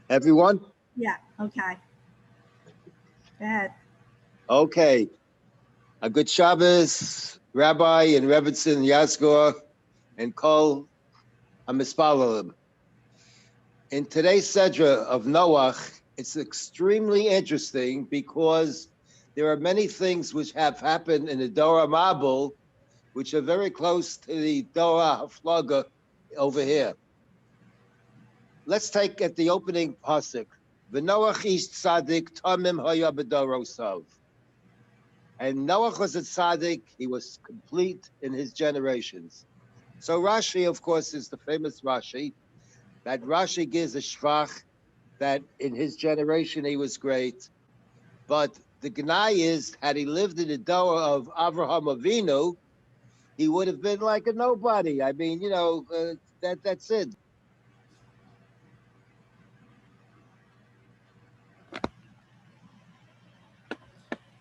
Everyone? Yeah, okay. Go ahead. Okay. A good Shabbos, Rabbi and Rebbitzin Yasgor and Kol HaMispalalim. In today's Sedra of Noach, it's extremely interesting because there are many things which have happened in the Dora Mabul, which are very close to the Dora Haflaga over here. Let's take at the opening pasuk. V'Noach ish tzadik tamim haya b'dorosav. And Noach was a tzaddik. He was complete in his generations. So Rashi, of course, is the famous Rashi. That Rashi gives a shvach that in his generation he was great. But the Gnai is, had he lived in the Doa of Avraham Avinu, he would have been like a nobody. I mean, that's it.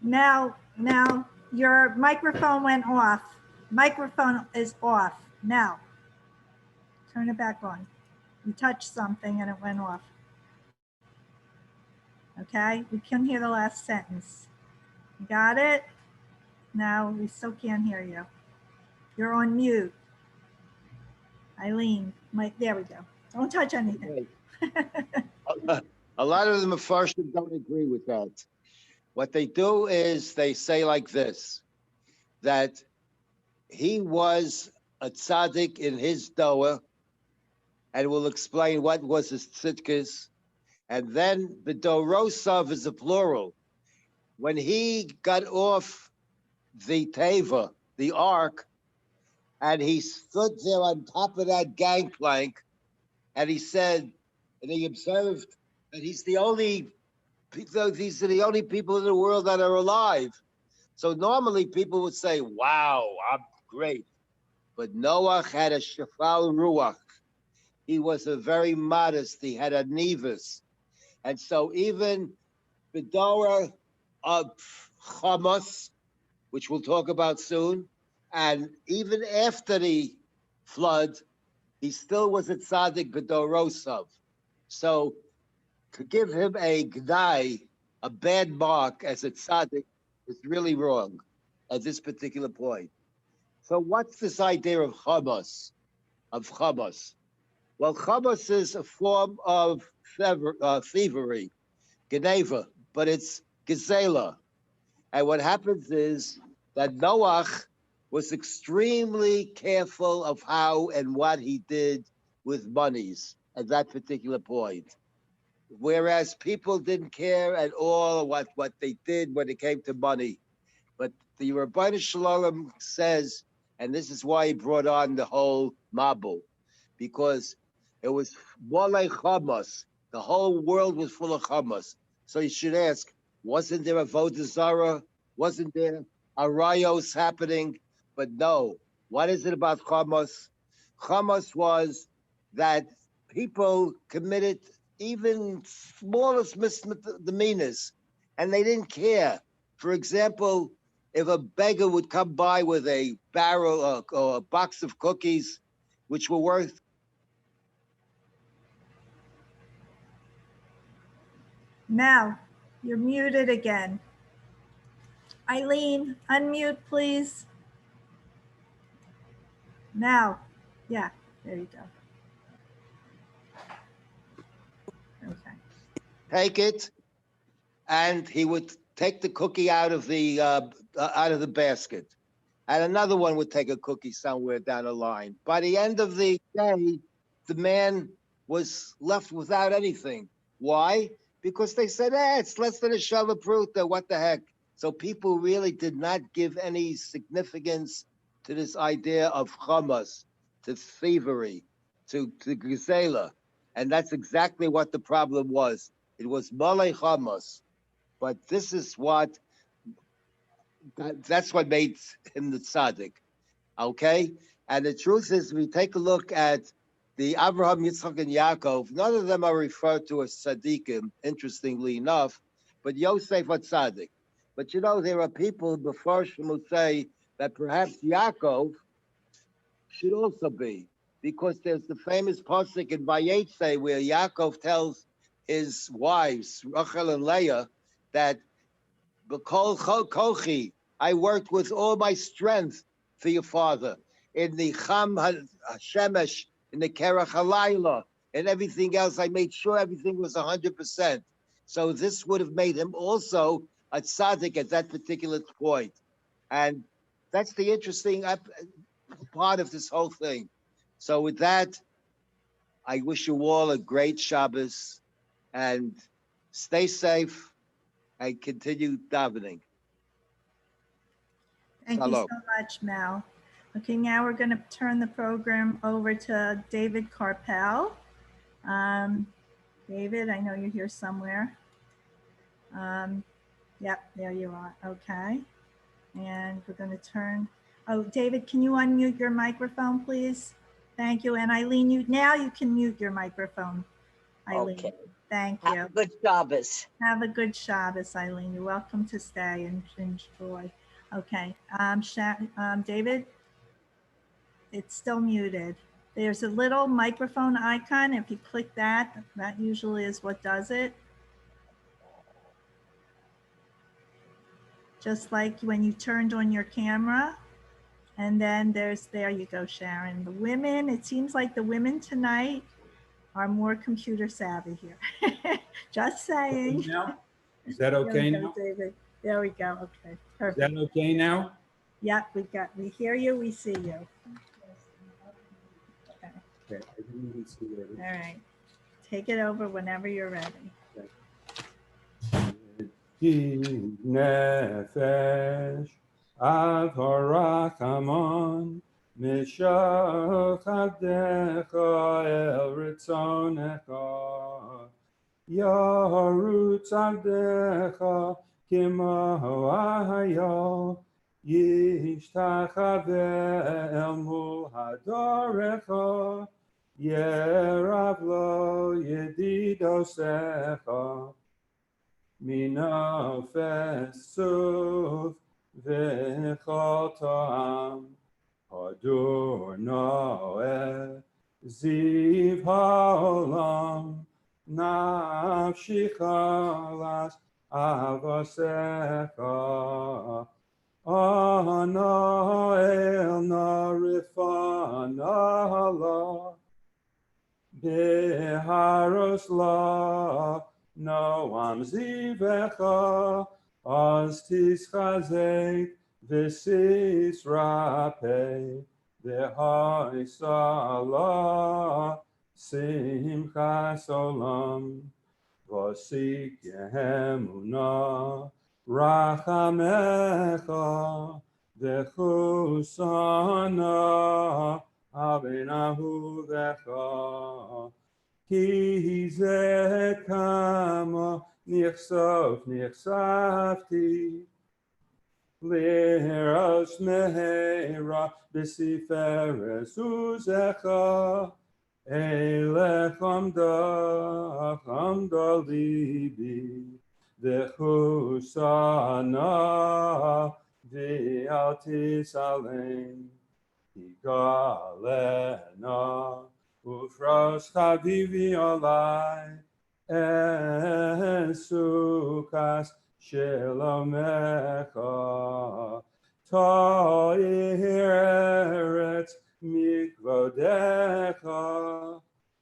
Now, your microphone went off. Microphone is off. Now, turn it back on. You touched something and it went off. Okay, we couldn't hear the last sentence. You got it? No, we still can't hear you. You're on mute. Eileen, there we go. Don't touch anything. A lot of the Mefarshim don't agree with that. What they do is they say like this, that he was a tzaddik in his doa, and we'll explain what was his tzidkis. And then the Dorosav is a plural. When he got off the Teva, the ark, and he stood there on top of that gangplank, and he said, and he observed that these are the only people in the world that are alive. So normally people would say, wow, I'm great. But Noach had a shafal ruach. He was a very modest, he had a nevis. And so even the Dora of Hamas, which we'll talk about soon, and even after the flood, he still was a tzaddik b'dorosav. So to give him a gnai, a bad mark as a tzaddik, is really wrong at this particular point. So what's this idea of Hamas? Well, Chamas is a form of thievery, Geneva, but it's Gezela. And what happens is that Noach was extremely careful of how and what he did with monies at that particular point. Whereas people didn't care at all what they did when it came to money. But the Rabbeinu Shalom says, and this is why he brought on the whole Mabul, because it was Molei Chamas. The whole world was full of Chamas. So you should ask, wasn't there a Avodah Zarah? Wasn't there arayos happening? But no. What is it about Chamas? Chamas was that people committed even smallest misdemeanors, and they didn't care. For example, if a beggar would come by with a barrel or a box of cookies, which were worth. Now, you're muted again. Eileen, unmute, please. Now, yeah, there you go. Okay. Take it, and he would take the cookie out of the basket, and another one would take a cookie somewhere down the line. By the end of the day, the man was left without anything. Why? Because they said, it's less than a shava pruta, what the heck? So people really did not give any significance to this idea of chamas, to thievery, to gezela. And that's exactly what the problem was. It was malay chamas. But this is that's what made him the tzaddik, okay? And the truth is, we take a look at the Abraham, Yitzchak, and Yaakov. None of them are referred to as tzaddikim, interestingly enough, but Yosef was tzaddik. But there are people before who say that perhaps Yaakov should also be, because there's the famous pasuk in Vayetze where Yaakov tells his wives, Rachel and Leah, that B'kol kochi, I worked with all my strength for your father. In the Cham HaShemesh, in the Kerach HaLayla, and everything else, I made sure everything was 100%. So this would have made him also a tzaddik at that particular point. And that's the interesting part of this whole thing. So with that, I wish you all a great Shabbos and stay safe and continue davening. Thank you so much, Mel. Okay, now we're going to turn the program over to David Carpel. David, I know you're here somewhere. Yep, there you are. Okay. And we're going to turn. Oh, David, can you unmute your microphone, please? Thank you. And Eileen, you can mute your microphone. Eileen, okay. Thank you. Have a good Shabbos. Have a good Shabbos, Eileen. You're welcome to stay and enjoy. Okay. David, it's still muted. There's a little microphone icon. If you click that, that usually is what does it. Just like when you turned on your camera. And then there you go, Sharon. The women, it seems like the women tonight are more computer savvy here. Just saying. Okay now? Is that okay now? David. There we go. Okay, perfect. Is that okay now? Yep, we hear you, we see you. Okay. Okay, I didn't even see it. All right. Take it over whenever you're ready. Nefesh Avarachamon Mishachadecha El Ritzonecha Yarutz Avdecha Kimoahaya Yishtachave El Mul Hadorecha Yeravlo Yedidosecha Mina Fesuf V'chotam Hadur Noe Ziv Haolam Nafshi Chalas Avasecha Ana El Narifana La Beharos La Noam Zivecha Az Tischazek V'sis Rape V'hai Salah Simchas Olam V'sik Yehemuna Rachamecha V'chusana Avinahu V'cha Ki ze kama nichsafti Liras mehera b'siferes uzecha Eilecham da libi V'chusana v'altis alein Higalena Ufros chavivi olai Esukas shelomecha Ta'ir eretz mikvodecha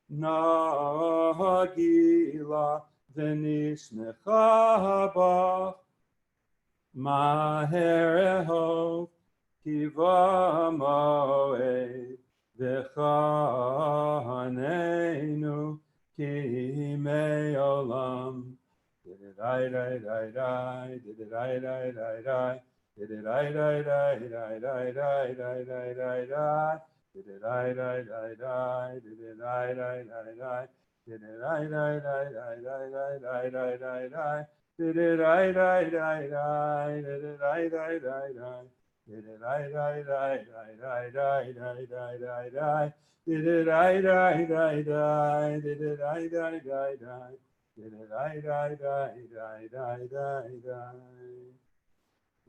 Nagila v'nismecha ba Maher ehov kiva moed V'chaneinu ki me'olam. Did-it-I-di-di-di, did-it-I-di-di-di, did-it-I-di-di-di-di-di-di-di-di-di, did-it-I-di-di-di, did-it-I-di-di-di, did-it-I-di-di-di-di-di-di-di-di-di, did-it-I-di-di-di, did-it-I-di-di-di. Did it I die die die die die die die die die Did it I die die die Did it I die die die Did it I die die die die die die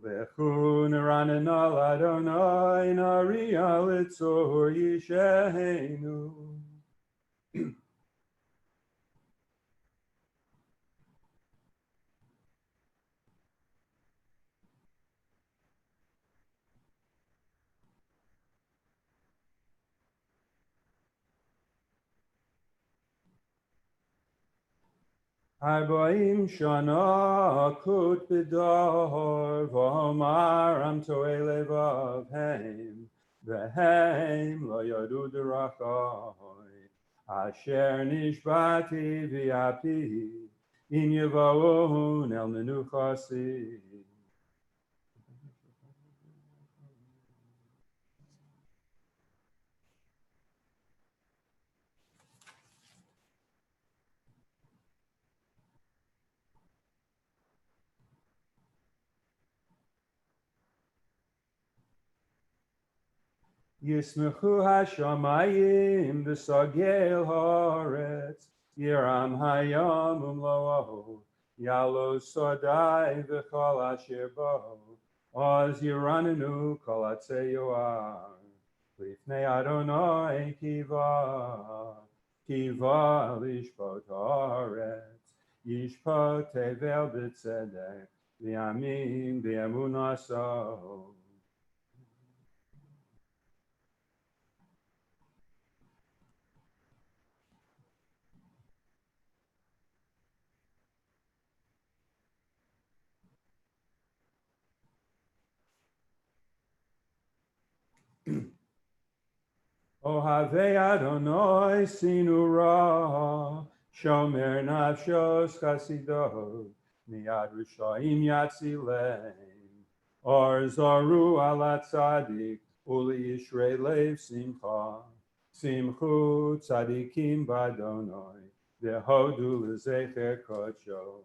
Lechu neranen al Adonai nari al itzor yisheinu 40 shana kut b'dor v'omar am to'e levav heim v'heim lo yadu derachai asher nishbati v'yapi in yevahun el menuchasi. Yismechu hashamayim v'sagel haaretz yiram hayam umloahu yalo sodai v'chol asher bo oz yiranenu kol atzei yoar lifnei Adonai kiva lishpot haaretz yishpot tevel b'tzedek v'yamin v'emunaso. Ohave Adonai sinura, shomer nafshos chasidot, miyad rishaim yatzileim, or zaru ala tzadik, uli yishrei lev simcha, simchu tzadikim badonai, vehodu lezecher kodsho.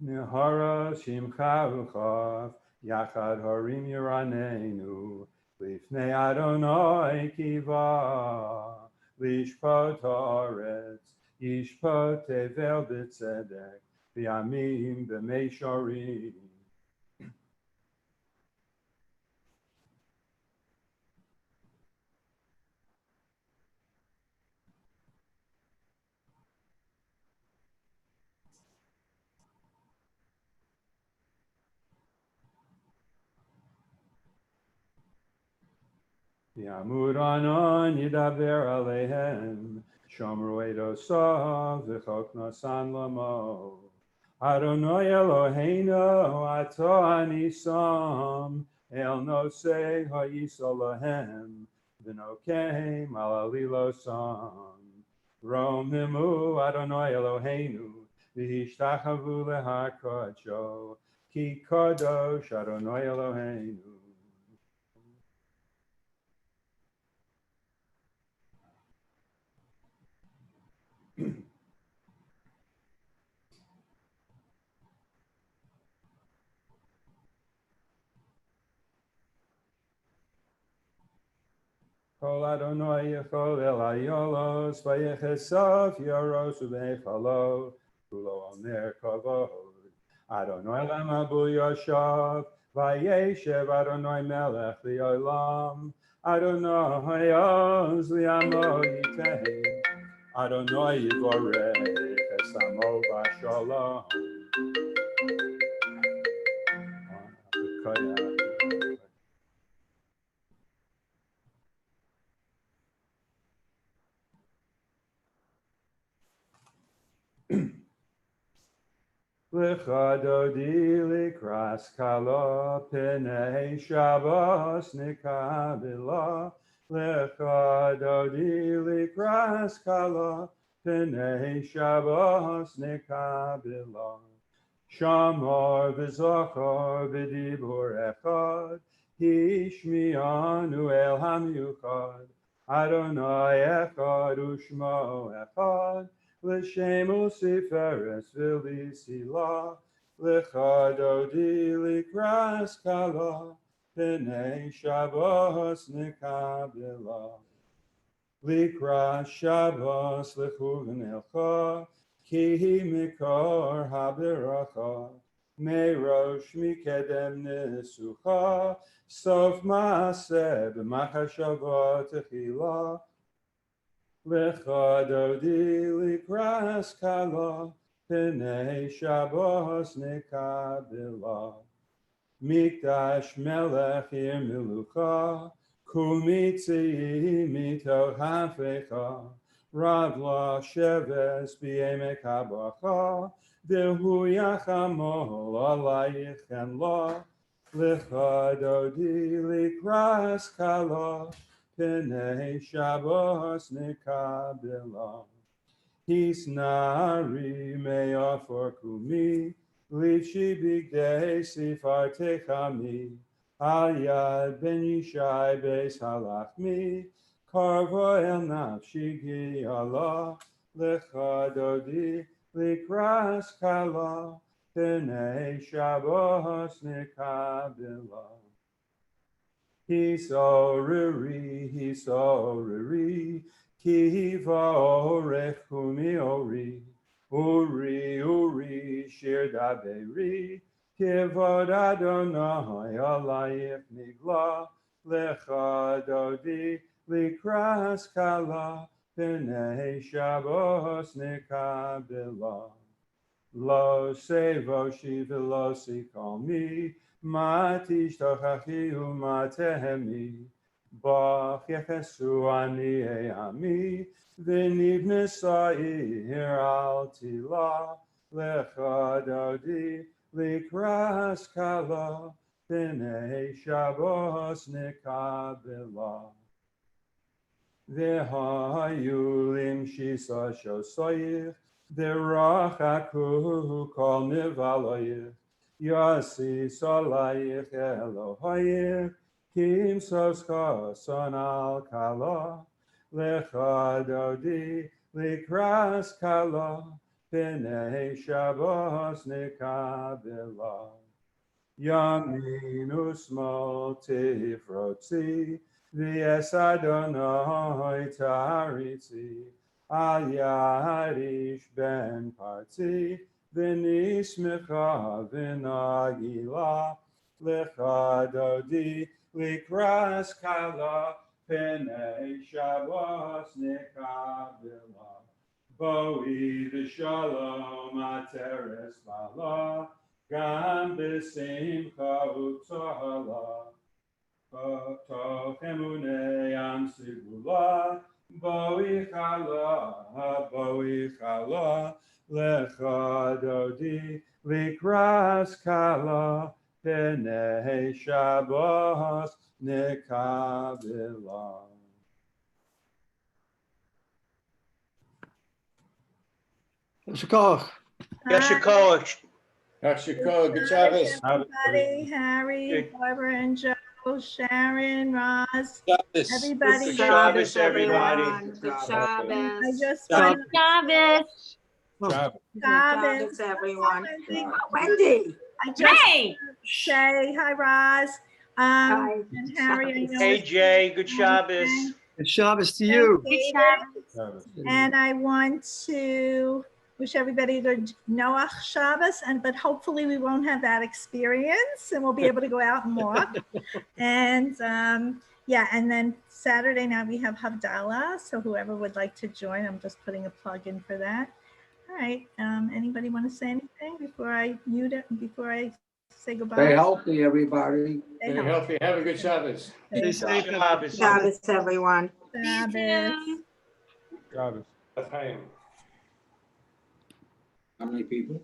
Nehara shimcha v'chav, yachad harim yiranenu, lifnei Adonai kiva, lishpot haaretz, yishpot tevel b'tzedek, v'yamim b'meisharim. Yamud anon yidaber aleihem, shomru edosav v'chok nasan lamo. Adonai Eloheinu ato anisam, el nosei ha'yisol lahem, v'nokeim al alilosam. Romimu Adonai Eloheinu, v'hishtachavu lehakodsho, ki kadosh Adonai Eloheinu. Kol Adonai yechol el hayolos, vayechesav yoros uveichalo, kulo omer kavod. Adonai lamabu yoshav, vayeshev Adonai melech liolam, Adonai oz liamo yitein, Adonai yivorech esamo v'shalom. Lecha dodi likras kala penei Shabbos nikabila. Lecha dodi likras kala penei Shabbos nikabila. Shamar v'zochor v'dibur echad, hishmianu el hamiuchad. Adonai echad u'shmo echad. L'shem u'siferes v'lisila, lecha dodi likras kala, penei Shabbos nekabela. Likras Shabbos lechu v'nelcha, ki hi mikor haberacha, merosh mikedem nesucha, sof maaseh b'machashavot techila. Lecha dodi likras kala, Pnei Shabbos nekabela. Mikdash melech ir milucha, Kumitzi mito hafecha, Rav la sheves b'yemek habracha, Dehu yachamol alayich en lo, Lecha dodi likras kala, Pnei Shabbos nekabela. His nari me'afor kumi, Lichi bigdei sifar techami, Al yad ben yishai beis halachmi, Karvo el nafshi gi Allah, Lecha dodi likras kala, Pnei Shabbos nekabela. He's oriri, Kiva orech kumi ori, Uri, shir daberi, Kivod Adonai alayich nigla, Lecha dodi likras kala, Pnei Shabbos nekabela. Lo sevo shivelo sikomi, Matish tochachi umatehemi, Bach yechesu ani eami, V'nibne sa'ir al tila, Lecha dodi likras kala, Pnei Shabbos nekabela. V'hayu lim shisa shosoyich, V'rachaku kol nivaloyich, Yasi solayich Elohayich, Kim soska son al kala, Lecha dodi likras kala, Pnei Shabbos nekabela. Yamin usmol tifrotzi, V'es Adonai taritzi, Al yarish ben parti, V'nismecha v'nagila, Lecha dodi likras kala, Pnei Shabbos nekabela. Boi v'shalom ateres bala, Gam b'simcha u'tzohala, Toch emunei am sigula, Boi chala, Lecha dodi likras kala, Pnei Shabbos nekabela. Shikoch. Yashikoch. Yashikoch. Good Shabbos. Everybody, Harry, Barbara and Joe, Sharon, Roz, Shabbos. everybody. Good Shabbos, everybody. Good I Shabbos. just Shabbos. want Shabbos. Shabbos. Shabbos, everyone. Wendy. I just Hey. say hi, Roz. Hi. And Harry, I know Hey, it's- Jay, good Shabbos. Good Shabbos to you. Good David. Shabbos. Shabbos. And I want to wish everybody good Noach Shabbos, but hopefully we won't have that experience and we'll be able to go out and walk. And yeah, and then Saturday night we have Havdalah. So whoever would like to join, I'm just putting a plug in for that. All right. Anybody want to say anything before I mute it, before I say goodbye? Stay healthy, everybody. Stay Stay healthy. healthy. Have a good Shabbos. Stay Stay safe. Shabbos. Shabbos, everyone. Shabbos. Shabbos. L'chaim. How many people?